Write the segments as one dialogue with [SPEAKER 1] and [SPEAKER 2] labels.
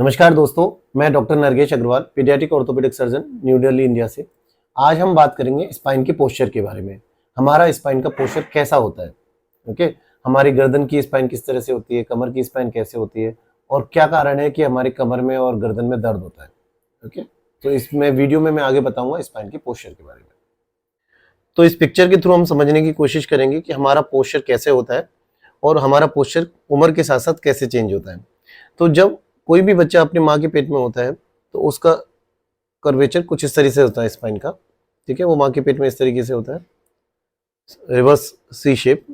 [SPEAKER 1] नमस्कार दोस्तों, मैं doctor Nargesh Agarwal, paediatric orthopaedic surgeon, New Delhi, India से। आज हम बात करेंगे स्पाइन के पोस्चर के बारे में। हमारा स्पाइन का पोस्चर कैसा होता है, ओके। हमारी गर्दन की स्पाइन किस तरह से होती है, कमर की स्पाइन कैसे होती है और क्या कारण है कि हमारी कमर में और गर्दन में दर्द होता है, ओके। तो इसमें वीडियो में मैं आगे बताऊंगा स्पाइन के पोस्चर के बारे में। तो इस पिक्चर के थ्रू हम समझने की कोशिश करेंगे कि हमारा पोस्चर कैसे होता है और हमारा पोस्चर उम्र के साथ साथ कैसे चेंज होता है। तो जब कोई भी बच्चा अपनी माँ के पेट में होता है तो उसका कर्वेचर कुछ इस तरीके से होता है स्पाइन का, ठीक है। वो माँ के पेट में इस तरीके से होता है, रिवर्स सी शेप।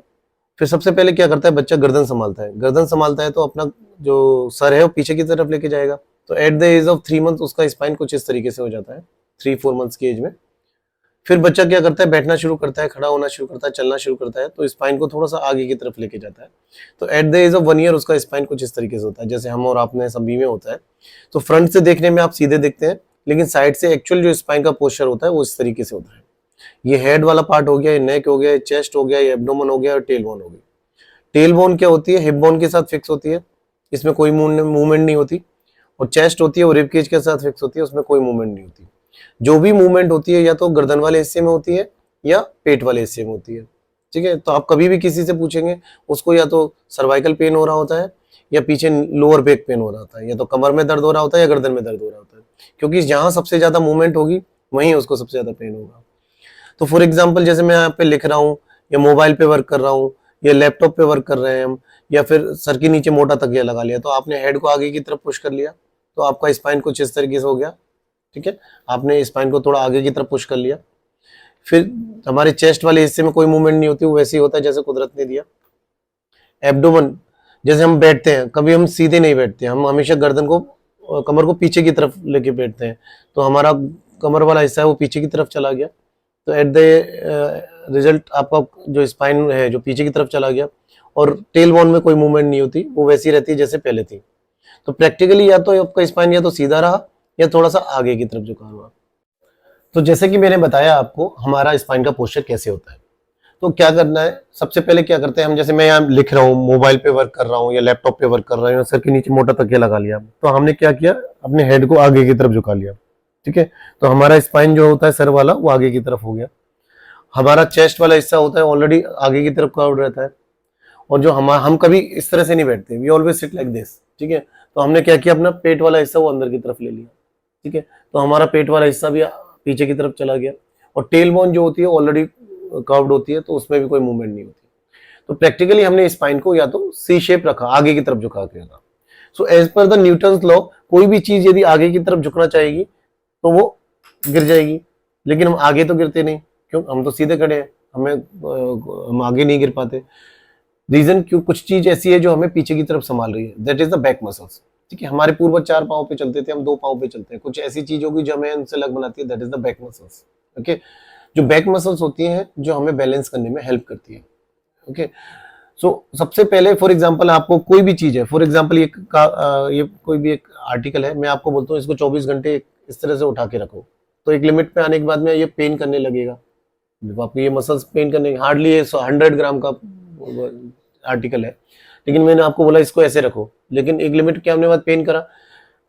[SPEAKER 1] फिर सबसे पहले क्या करता है बच्चा, गर्दन संभालता है। गर्दन संभालता है तो अपना जो सर है वो पीछे की तरफ लेके जाएगा। तो at the age of 3 month उसका स्पाइन कुछ इस तरीके से हो जाता है, 3-4 मंथ्स की एज में। फिर बच्चा क्या करता है, बैठना शुरू करता है, खड़ा होना शुरू करता है, चलना शुरू करता है, तो स्पाइन को थोड़ा सा आगे की तरफ लेके जाता है। तो at the age of 1 year उसका स्पाइन कुछ इस तरीके से होता है, जैसे हम और आपने सभी में होता है। तो फ्रंट से देखने में आप सीधे दिखते हैं, लेकिन साइड से एक्चुअल जो स्पाइन का पोस्चर होता है वो इस तरीके से होता है। ये हेड वाला पार्ट हो गया, ये नेक हो गया, ये चेस्ट हो गया, ये एब्डोमेन हो गया और टेल बोन हो गई। टेल बोन क्या होती है, हिप बोन के साथ फिक्स होती है, इसमें कोई मूवमेंट नहीं होती। और चेस्ट होती है वो रिब केज के साथ फिक्स होती है, उसमें कोई मूवमेंट नहीं होती। जो भी मूवमेंट होती है या तो गर्दन वाले हिस्से में होती है या पेट वाले हिस्से में होती है, ठीक है। तो आप कभी भी किसी से पूछेंगे, उसको या तो सर्वाइकल पेन हो रहा होता है या पीछे लोअर बैक पेन हो रहा होता है, या तो कमर में दर्द हो रहा होता है या गर्दन में दर्द हो रहा होता है, क्योंकि जहां सबसे ज्यादा मूवमेंट होगी वहीं उसको सबसे ज्यादा पेन होगा। तो फॉर एग्जाम्पल जैसे मैं यहाँ पे लिख रहा हूँ या मोबाइल पे वर्क कर रहा हूँ या लैपटॉप पे वर्क कर रहे हैं हम, या फिर सर के नीचे मोटा तकिया लगा लिया, तो आपने हेड को आगे की तरफ पुश कर लिया तो आपका स्पाइन कुछ इस तरीके से हो गया, ठीक है। आपने स्पाइन को थोड़ा आगे की तरफ पुश कर लिया। फिर हमारे चेस्ट वाले हिस्से में कोई मूवमेंट नहीं होती, वो वैसे ही होता है जैसे कुदरत ने दिया। एब्डोमेन, जैसे हम बैठते हैं, कभी हम सीधे नहीं बैठते, हम हमेशा गर्दन को, कमर को पीछे की तरफ लेके बैठते हैं, तो हमारा कमर वाला हिस्सा है वो पीछे की तरफ चला गया। तो एट द रिजल्ट आपका जो स्पाइन है जो पीछे की तरफ चला गया, और टेल बोन में कोई मूवमेंट नहीं होती, वो वैसी रहती है जैसे पहले थी। तो प्रैक्टिकली या तो आपका स्पाइन या तो सीधा रहा या थोड़ा सा आगे की तरफ झुका हुआ। तो जैसे कि मैंने बताया आपको हमारा स्पाइन का पोस्चर कैसे होता है, तो क्या करना है, सबसे पहले क्या करते हैं हम, जैसे मैं यहाँ लिख रहा हूँ, मोबाइल पे वर्क कर रहा हूँ या लैपटॉप पे वर्क कर रहा हूँ, सर के नीचे मोटा तकिया लगा लिया, तो हमने क्या किया, अपने हेड को आगे की तरफ झुका लिया, ठीक है। तो हमारा स्पाइन जो होता है सर वाला वो आगे की तरफ हो गया। हमारा चेस्ट वाला हिस्सा होता है ऑलरेडी आगे की तरफ कर्व्ड रहता है, और जो हम कभी इस तरह से नहीं बैठते, we always sit like this, ठीक है। तो हमने क्या किया, अपना पेट वाला हिस्सा वो अंदर की तरफ ले लिया, ठीक है। तो हमारा पेट वाला हिस्सा भी पीछे की तरफ चला गया, और टेल बोन जो होती है ऑलरेडी कर्व्ड होती है, तो उसमें भी कोई मूवमेंट नहीं होती। तो प्रैक्टिकली हमने स्पाइन को या तो सी शेप रखा, आगे की तरफ झुका के रखा। So as per the Newton's law, कोई भी चीज यदि आगे की तरफ झुकना चाहेगी तो वो गिर जाएगी, लेकिन हम आगे तो गिरते नहीं, क्यों, हम तो सीधे खड़े हैं, हम आगे नहीं गिर पाते। रीजन क्यों, कुछ चीज ऐसी है जो हमें पीछे की तरफ संभाल रही है, that is the back muscles, ठीक है। हमारे पूर्वज 4 पांव पे चलते थे, हम 2 पांव पे चलते हैं, कुछ ऐसी चीज होगी जो हमें उनसे अलग बनाती है, that is the back muscles, okay. जो बैक मसल्स होती हैं जो हमें बैलेंस करने में हेल्प करती है, ओके। सो सबसे पहले फॉर एग्जांपल आपको कोई भी चीज है, फॉर एग्जांपल ये कोई भी एक आर्टिकल है, मैं आपको बोलता हूँ इसको 24 घंटे इस तरह से उठा के रखो, तो एक लिमिट पे आने के बाद में ये पेन करने लगेगा। जब आपको ये मसल्स पेन करने, हार्डली 100 ग्राम का आर्टिकल है, लेकिन मैंने आपको बोला इसको ऐसे रखो, लेकिन एक लिमिट के आने बाद पेन करा,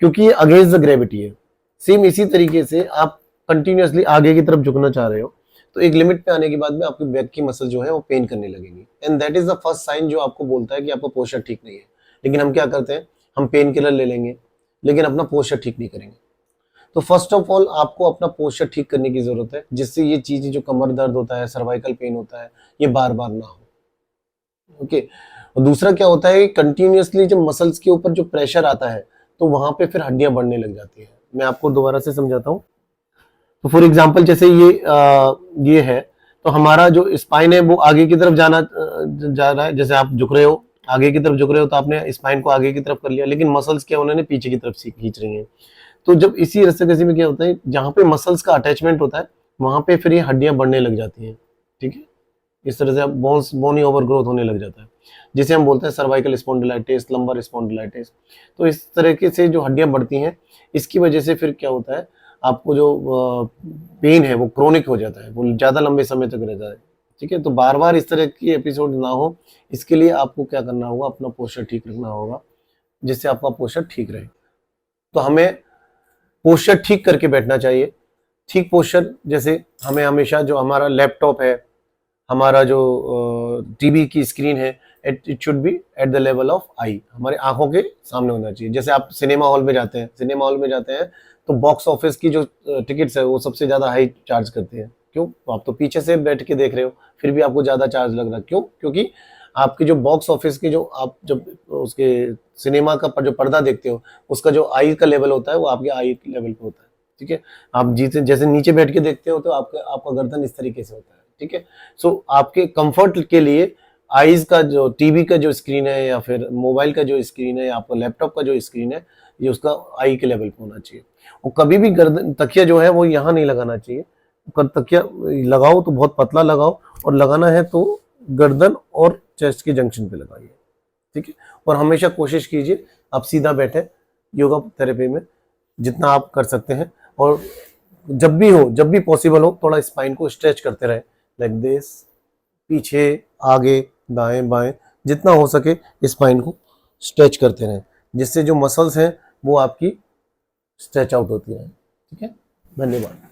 [SPEAKER 1] क्योंकि ये अगेंस्ट द ग्रेविटी है। सेम इसी तरीके से आप कंटिन्यूअसली आगे की तरफ झुकना चाह रहे हो, तो एक लिमिट पे आने के बाद में आपकी बैक की मसल जो है वो पेन करने लगेगी, and that is the first sign जो आपको बोलता है कि आपका पोस्चर ठीक नहीं है। लेकिन हम क्या करते हैं, हम पेन किलर ले लेंगे, लेकिन अपना पोस्चर ठीक नहीं करेंगे। तो फर्स्ट ऑफ ऑल आपको अपना पोस्चर ठीक करने की जरूरत है, जिससे ये चीजें जो कमर दर्द होता है, सर्वाइकल पेन होता है, ये बार बार ना हो, ओके। और दूसरा क्या होता है, कंटिन्यूअसली जब मसल्स के ऊपर जो प्रेशर आता है तो वहां पे फिर हड्डियां बढ़ने लग जाती है। मैं आपको दोबारा से समझाता हूँ। तो फॉर एग्जांपल जैसे ये है, तो हमारा जो स्पाइन है वो आगे की तरफ जा रहा है, जैसे आप झुक रहे हो, आगे की तरफ झुक रहे हो, तो आपने स्पाइन को आगे की तरफ कर लिया, लेकिन मसल्स क्या उन्होंने पीछे की तरफ खींच रही हैं। तो जब इसी रस्से में क्या होता है, जहां पे मसल्स का अटैचमेंट होता है वहां पे फिर ये हड्डियां बढ़ने लग जाती हैं, ठीक है। इस तरह से बोनी ओवरग्रोथ होने लग जाता है, जिसे हम बोलते हैं सर्वाइकल स्पॉन्डिलाइटिस, लंबर स्पॉन्डिलाइटिस। तो इस तरीके से जो हड्डियां बढ़ती हैं, इसकी वजह से फिर क्या होता है, आपको जो पेन है वो क्रोनिक हो जाता है, वो ज्यादा लंबे समय तक रहता है, ठीक है। तो बार बार इस तरह की एपिसोड ना हो, इसके लिए आपको क्या करना होगा, अपना पोस्चर ठीक रखना होगा, जिससे आपका पोस्चर ठीक रहे। तो हमें पोस्चर ठीक करके बैठना चाहिए। ठीक पोस्चर जैसे हमें हमेशा जो हमारा लैपटॉप है, हमारा जो टीवी की स्क्रीन है, it should be at the level of eye, हमारे आंखों के सामने होना चाहिए। जैसे आप सिनेमा हॉल में जाते हैं, तो बॉक्स ऑफिस की जो टिकट्स है वो सबसे ज्यादा हाई चार्ज करते हैं। क्यों? आप तो पीछे से बैठ के देख रहे हो, फिर भी आपको ज्यादा चार्ज लग रहा है। क्यों? क्योंकि आपकी जो बॉक्स ऑफिस की जो आप जब उसके सिनेमा का जो पर्दा देखते हो, उसका जो आई का लेवल होता है वो आपके आई लेवल पे होता है। ठीक है, आप जैसे नीचे बैठ के देखते हो तो आपका गर्दन इस तरीके से होता है। ठीक है, सो आपके कंफर्ट के लिए आईज का जो टीवी का जो स्क्रीन है या फिर मोबाइल का जो स्क्रीन है या आपका लैपटॉप का जो स्क्रीन है, ये उसका आई के लेवल पे होना चाहिए। और कभी भी गर्दन तकिया जो है वो यहाँ नहीं लगाना चाहिए। तकिया लगाओ तो बहुत पतला लगाओ, और लगाना है तो गर्दन और चेस्ट के जंक्शन पे लगाइए। ठीक है, और हमेशा कोशिश कीजिए आप सीधा बैठे योगा थेरेपी में जितना आप कर सकते हैं। और जब भी पॉसिबल हो थोड़ा स्पाइन को स्ट्रेच करते रहे, लाइक दिस, पीछे आगे दाएं बाएं, जितना हो सके स्पाइन को स्ट्रेच करते रहें, जिससे जो मसल्स हैं वो आपकी स्ट्रेच आउट होती रहें। ठीक है, धन्यवाद।